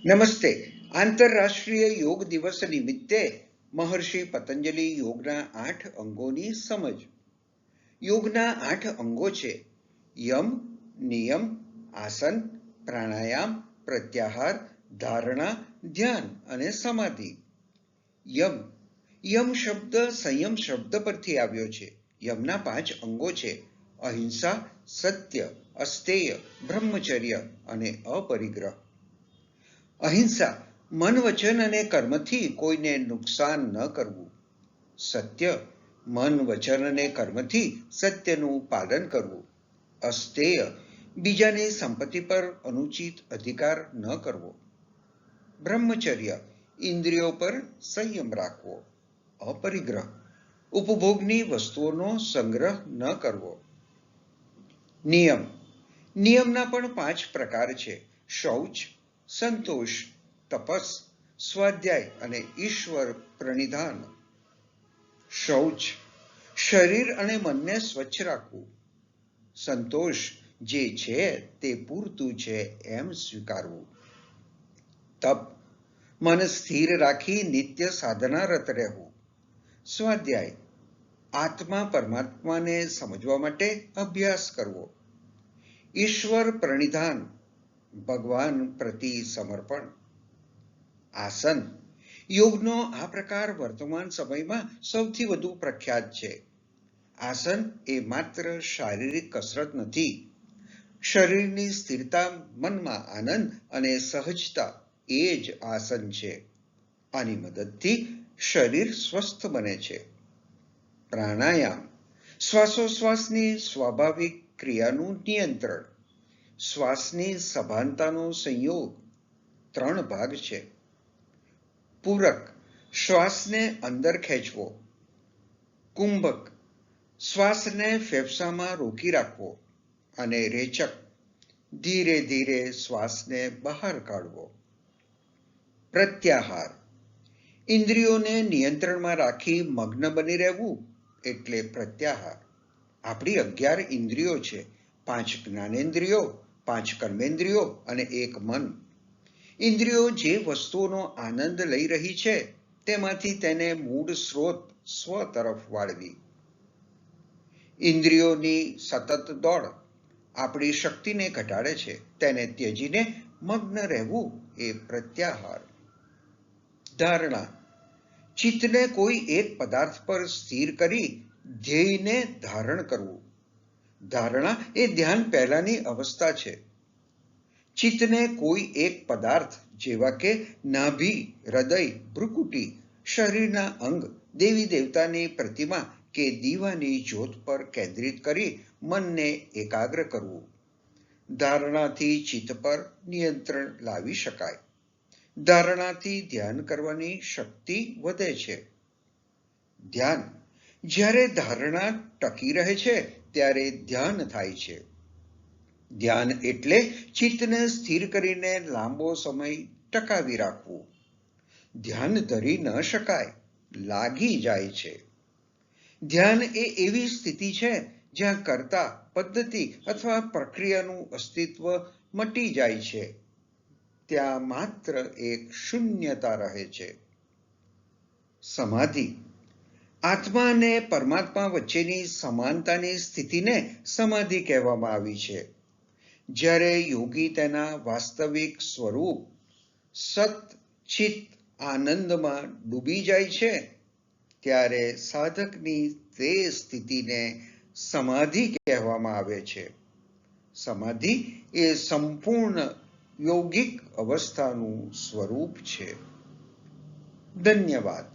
નમસ્તે. આંતરરાષ્ટ્રીય યોગ દિવસ નિમિત્તે મહર્ષિ પતંજલિ યોગના 8 અંગોની સમજ. યોગના 8 અંગો છે: યમ, નિયમ, આસન, પ્રાણાયામ, પ્રત્યાહાર, ધારણા, ધ્યાન અને સમાધિ. યમ. યમ શબ્દ સંયમ શબ્દ પરથી આવ્યો છે. યમના 5 અંગો છે: અહિંસા, સત્ય, અસ્તેય, બ્રહ્મચર્ય અને અપરિગ્રહ. અહિંસા, મન, વચન અને કર્મથી કોઈને નુકસાન ન કરવું. સત્ય, મન, વચન અને કર્મથી સત્યનું પાલન કરવું. અસ્તેય, બીજાની સંપત્તિ પર અનુચિત અધિકાર ન કરવો. બ્રહ્મચર્ય, ઇન્દ્રિયો પર સંયમ રાખવો. અપરિગ્રહ, ઉપભોગની વસ્તુઓનો સંગ્રહ ન કરવો. નિયમ. નિયમના પણ 5 પ્રકાર છે: શૌચ, સંતોષ, તપસ, સ્વાધ્યાય અને ઈશ્વર પ્રણિધાન. શૌચ, શરીર અને મનને સ્વચ્છ રાખવું. સંતોષ, જે છે તે પૂરતું છે એમ સ્વીકારવું. તપ, મન સ્થિર રાખી નિત્ય સાધનારત રહેવું. સ્વાધ્યાય, આત્મા પરમાત્માને સમજવા માટે અભ્યાસ કરવો. ઈશ્વર પ્રણિધાન, ભગવાન પ્રતિ સમર્પણ. આસન. યોગનો આ પ્રકાર વર્તમાન સમયમાં સૌથી વધુ પ્રખ્યાત છે. આસન એ માત્ર શારીરિક કસરત નથી. શરીરની સ્થિરતા, મનમાં આનંદ અને સહજતા એ જ આસન છે. આની મદદથી શરીર સ્વસ્થ બને છે. પ્રાણાયામ, શ્વાસોશ્વાસની સ્વાભાવિક ક્રિયાનું નિયંત્રણ. શ્વાસની સભાનતાનો સંયોગ. 3 ભાગ છે: પૂરક, શ્વાસને અંદર ખેંચવો. કુંભક, શ્વાસને ફેફસામાં રોકી રાખવો. અને રેચક, ધીરે ધીરે શ્વાસને બહાર કાઢવો. પ્રત્યાહાર, ઇન્દ્રિયોને નિયંત્રણમાં રાખી મગ્ન બની રહેવું એટલે પ્રત્યાહાર. આપણી 11 ઇન્દ્રિયો છે: 5 જ્ઞાનેન્દ્રિયો, 5 કર્મેન્દ્રિયો અને 1 મન. ઇન્દ્રિયો જે વસ્તુઓનો આનંદ લઈ રહી છે તેમાંથી તેને મૂળ સ્ત્રોત સ્વ તરફ વાળવી. ઇન્દ્રિયોની સતત દોડ આપણી શક્તિને ઘટાડે છે. તેને ત્યજીને મગ્ન રહેવું એ પ્રત્યાહાર. ધારણા, ચિત્તને કોઈ એક પદાર્થ પર સ્થિર કરી ધ્યેયને ધારણ કરવું. ધારણા એ ધ્યાન પહેલાની અવસ્થા છે. ચિત્તને કોઈ એક પદાર્થ જેવા કે નાભી, હૃદય, ભ્રુકુટી, શરીરના અંગ, દેવી દેવતાની પ્રતિમા કે દીવાની જ્યોત પર કેન્દ્રિત કરી મનને એકાગ્ર કરવું. ધારણાથી ચિત્ત પર નિયંત્રણ લાવી શકાય. ધારણાથી ધ્યાન કરવાની શક્તિ વધે છે. ધ્યાન, જ્યારે ધારણા ટકી રહે છે ત્યારે ધ્યાન થાય છે. ધ્યાન એટલે ચિત્તને સ્થિર કરીને લાંબો સમય ટકાવી રાખવું. ધ્યાન ધરી ન શકાય, લાગી જાય છે. ધ્યાન એ એવી સ્થિતિ છે જ્યાં કર્તા, પદ્ધતિ અથવા પ્રક્રિયાનું અસ્તિત્વ મટી જાય છે. ત્યાં માત્ર એક શૂન્યતા રહે છે. સમાધિ, આત્મા અને પરમાત્મા વચ્ચેની સમાનતાની સ્થિતિને સમાધિ કહેવામાં આવી છે. જ્યારે યોગી તેના વાસ્તવિક સ્વરૂપ સત ચિત આનંદમાં ડૂબી જાય છે ત્યારે સાધકની તે સ્થિતિને સમાધિ કહેવામાં આવે છે. સમાધિ એ સંપૂર્ણ યોગિક અવસ્થાનું સ્વરૂપ છે. ધન્યવાદ.